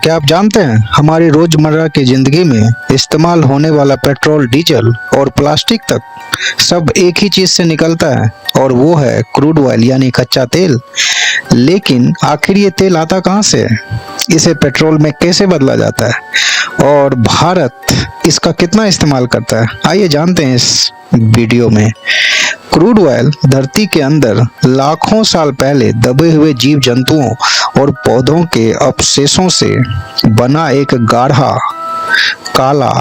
क्या आप जानते हैं हमारी रोजमर्रा की जिंदगी में इस्तेमाल होने वाला पेट्रोल, डीजल और प्लास्टिक तक सब एक ही चीज से निकलता है और वो है क्रूड ऑयल यानी कच्चा तेल। लेकिन आखिर ये तेल आता कहाँ से है? इसे पेट्रोल में कैसे बदला जाता है और भारत इसका कितना इस्तेमाल करता है? आइए जानते हैं इस वीडियो में। क्रूड ऑयल धरती के अंदर लाखों साल पहले दबे हुए जीव जंतुओं और पौधों के अवशेषों से बना एक गाढ़ा काला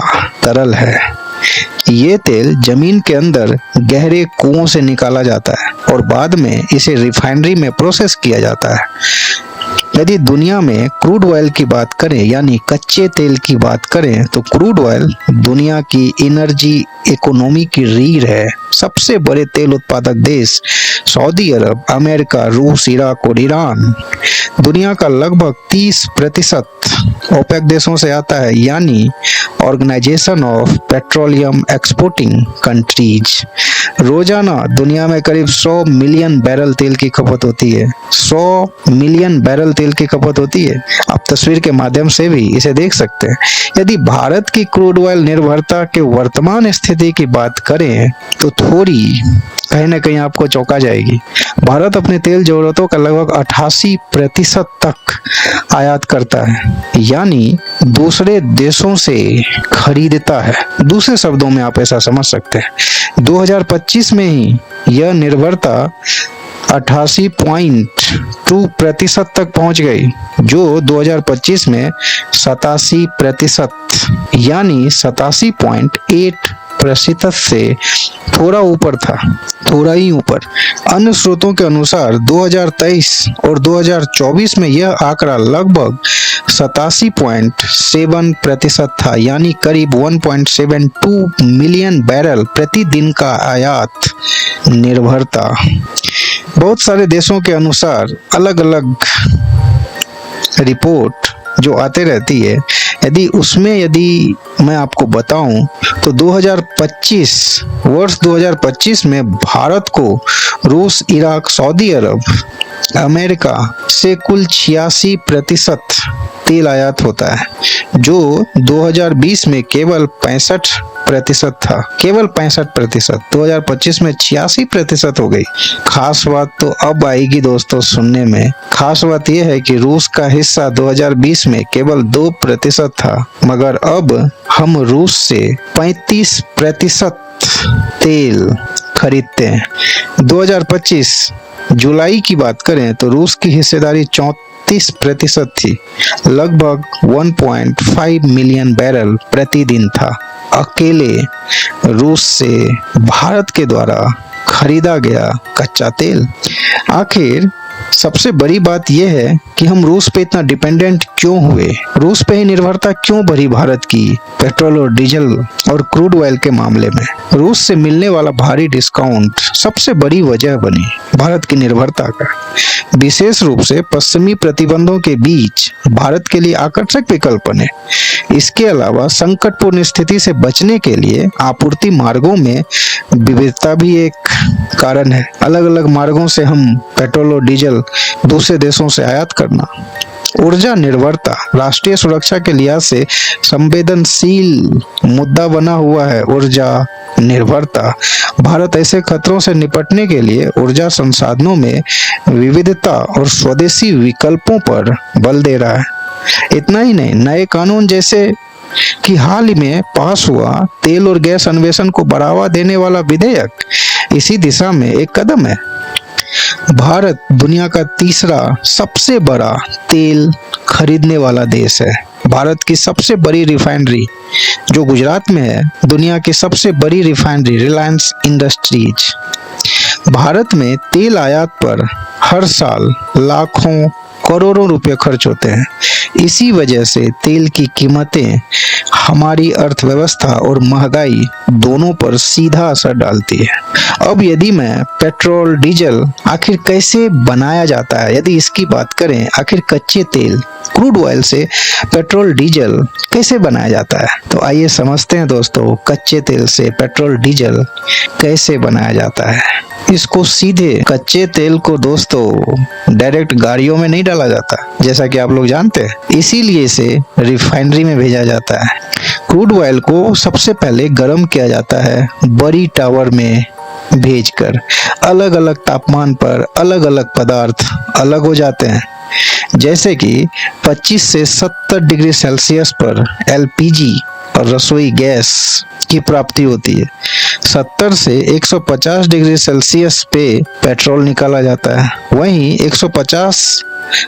तरल है। ये तेल जमीन के अंदर गहरे कुओं से निकाला जाता है और बाद में इसे रिफाइनरी में प्रोसेस किया जाता है। यदि दुनिया में क्रूड ऑयल की बात करें यानी कच्चे तेल की बात करें तो क्रूड ऑयल दुनिया की एनर्जी इकोनॉमी की रीढ़ है। सबसे बड़े तेल उत्पादक देश सऊदी अरब, अमेरिका, रूस, इराक और ईरान दुनिया का लगभग 30% ओपेक देशों से आता है यानी organisation of petroleum exporting countries. रोजाना दुनिया में करीब 100 मिलियन बैरल तेल की खपत होती है। 100 मिलियन बैरल तेल की खपत होती है। आप तस्वीर के माध्यम से भी इसे देख सकते हैं। यदि भारत की क्रूड ऑयल निर्भरता के वर्तमान स्थिति की बात करें तो थोड़ी कहीं ना कहीं आपको चौंका जाएगी। भारत अपने तेल जरूरतों का लगभग 88% तक आयात करता है यानी दूसरे देशों से खरीदता है। दूसरे शब्दों में आप ऐसा समझ सकते हैं 2025 में ही यह निर्भरता 88.2% तक पहुंच गई, जो 2025 में 87% यानी 87.8% से थोड़ा ऊपर था, थोड़ा ही ऊपर। अन्य स्रोतों के अनुसार 2023 और 2024 में यह आंकड़ा लगभग 87.7% था यानी करीब 1.72 मिलियन बैरल प्रतिदिन का आयात निर्भरता। बहुत सारे देशों के अनुसार अलग अलग रिपोर्ट जो आते रहती है, यदि मैं आपको बताऊं तो 2025 में भारत को रूस, इराक, सऊदी अरब, अमेरिका से कुल 86% तेल आयात होता है, जो 2020 में केवल 65% था। केवल 65%, 2025 में 86% हो गई। खास बात तो अब आएगी दोस्तों सुनने में। खास बात यह है कि रूस का हिस्सा 2020 में केवल 2% था, मगर अब हम रूस से 35% तेल खरीदते हैं। 2025 जुलाई की बात करें तो रूस की हिस्सेदारी 34% थी, लगभग 1.5 मिलियन बैरल प्रतिदिन था। अकेले रूस से भारत के द्वारा खरीदा गया कच्चा तेल। आखिर सबसे बड़ी बात यह है कि हम रूस पे इतना डिपेंडेंट क्यों हुए, रूस पे ही निर्भरता क्यों बढ़ी भारत की पेट्रोल और डीजल और क्रूड ऑयल के मामले में। रूस से मिलने वाला भारी डिस्काउंट सबसे बड़ी वजह बनी भारत की निर्भरता का। विशेष रूप से पश्चिमी प्रतिबंधों के बीच भारत के लिए आकर्षक विकल्प बने। इसके अलावा संकटपूर्ण स्थिति से बचने के लिए आपूर्ति मार्गों में विविधता भी एक कारण है। अलग अलग मार्गों से हम पेट्रोल और डीजल दूसरे देशों से आयात करना। ऊर्जा निर्भरता राष्ट्रीय सुरक्षा के लिहाज से संवेदनशील मुद्दा बना हुआ है। ऊर्जा निर्भरता भारत ऐसे खतरों से निपटने के लिए ऊर्जा संसाधनों में विविधता और स्वदेशी विकल्पों पर बल दे रहा है। इतना ही नहीं, नए कानून जैसे कि हाल ही में पास हुआ तेल और गैस अन्वेषण को बढ़ावा देने वाला विधेयक इसी दिशा में एक कदम है। भारत दुनिया का तीसरा सबसे बड़ा तेल खरीदने वाला देश है। भारत की सबसे बड़ी रिफाइनरी जो गुजरात में है, दुनिया की सबसे बड़ी रिफाइनरी रिलायंस इंडस्ट्रीज। भारत में तेल आयात पर हर साल लाखों करोड़ों रुपए खर्च होते हैं। इसी वजह से तेल की कीमतें हमारी अर्थव्यवस्था और महंगाई दोनों पर सीधा असर डालती है। अब यदि मैं पेट्रोल डीजल आखिर कैसे बनाया जाता है, यदि इसकी बात करें, आखिर कच्चे तेल क्रूड ऑयल से पेट्रोल डीजल कैसे बनाया जाता है, तो आइए समझते हैं दोस्तों कच्चे तेल से पेट्रोल डीजल कैसे बनाया जाता है। इसको सीधे कच्चे तेल को दोस्तों डायरेक्ट गाड़ियों में नहीं डाला जाता, जैसा कि आप लोग जानते हैं, इसीलिए इसे रिफाइनरी में भेजा जाता है। क्रूड ऑयल को सबसे पहले गर्म किया जाता है बड़ी टावर में भेजकर। अलग अलग तापमान पर अलग अलग पदार्थ अलग हो जाते हैं, जैसे कि 25 से 70 डिग्री सेल्सियस पर एलपीजी और रसोई गैस की प्राप्ति होती है। 70 से 150 डिग्री सेल्सियस पे पेट्रोल निकाला जाता है। वहीं 150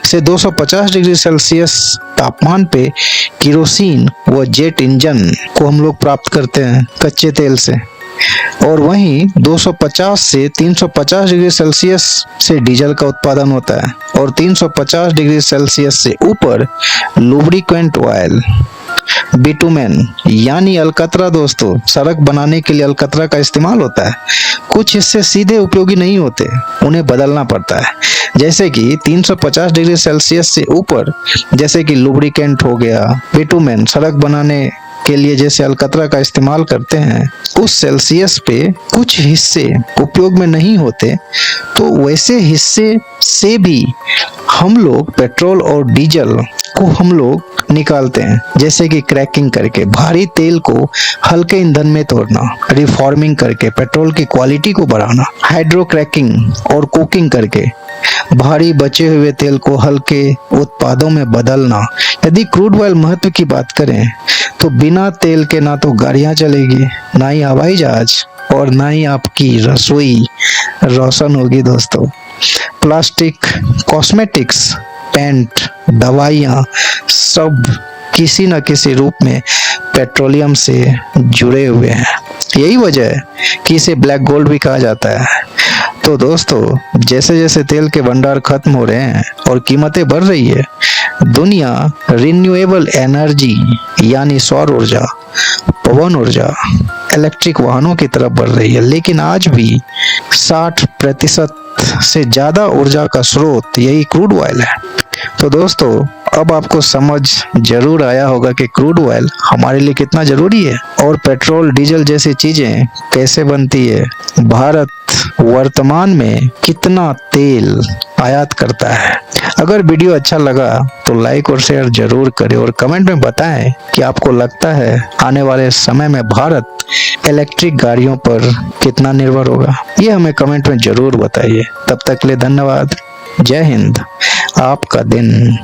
से 250 डिग्री सेल्सियस तापमान पे केरोसिन व जेट इंजन को हम लोग प्राप्त करते हैं कच्चे तेल से। और वहीं 250 से 350 डिग्री सेल्सियस से डीजल का उत्पादन होता है और 350 डिग्री सेल्सियस से ऊपर लुब्रिकेंट ऑयल, बिटुमेन यानी अलकतरा दोस्तों, सड़क बनाने के लिए अलकतरा का इस्तेमाल होता है। कुछ हिस्से सीधे उपयोगी नहीं होते, उन्हें बदलना पड़ता है, जैसे कि 350 डिग्री सेल्सियस से ऊपर, जैसे कि लुब्रिकेंट हो गया, बिटुमेन सड़क बनाने के लिए जैसे अलकतरा का इस्तेमाल करते हैं, उस सेल्सियस पे कुछ हिस्से उपयोग में नहीं होते, तो वैसे हिस्से से भी हम लोग पेट्रोल और डीजल को हम लोग निकालते हैं, जैसे कि क्रैकिंग करके भारी तेल को हल्के ईंधन में तोड़ना, रिफॉर्मिंग करके पेट्रोल की क्वालिटी को बढ़ाना, हाइड्रोक्रैकिंग और कुकिंग करके भारी बचे हुए तेल को हल्के उत्पादों में बदलना। यदि क्रूड ऑयल महत्व की बात करें तो बिना तेल के ना तो गाड़ियां चलेगी, ना ही हवाई जहाज, और ना ही आपकी रसोई रोशन होगी दोस्तों। प्लास्टिक, कॉस्मेटिक्स, पेंट, दवाइयाँ सब किसी न किसी रूप में पेट्रोलियम से जुड़े हुए हैं। यही वजह है कि इसे ब्लैक गोल्ड भी कहा जाता है। तो दोस्तों जैसे जैसे तेल के भंडार खत्म हो रहे हैं और कीमतें बढ़ रही है, दुनिया रिन्यूएबल एनर्जी यानी सौर ऊर्जा, पवन ऊर्जा, इलेक्ट्रिक वाहनों की तरफ बढ़ रही है, लेकिन आज भी 60% से ज्यादा ऊर्जा का स्रोत यही क्रूड ऑयल है। तो दोस्तों अब आपको समझ जरूर आया होगा कि क्रूड ऑयल हमारे लिए कितना जरूरी है और पेट्रोल डीजल जैसी चीजें कैसे बनती है। भारत वर्तमान में कितना तेल आयात करता है। अगर वीडियो अच्छा लगा तो लाइक और शेयर जरूर करें और कमेंट में बताएं कि आपको लगता है आने वाले समय में भारत इलेक्ट्रिक गाड़ियों पर कितना निर्भर होगा। ये हमें कमेंट में जरूर बताइए। तब तक के लिए धन्यवाद। जय हिंद। आपका दिन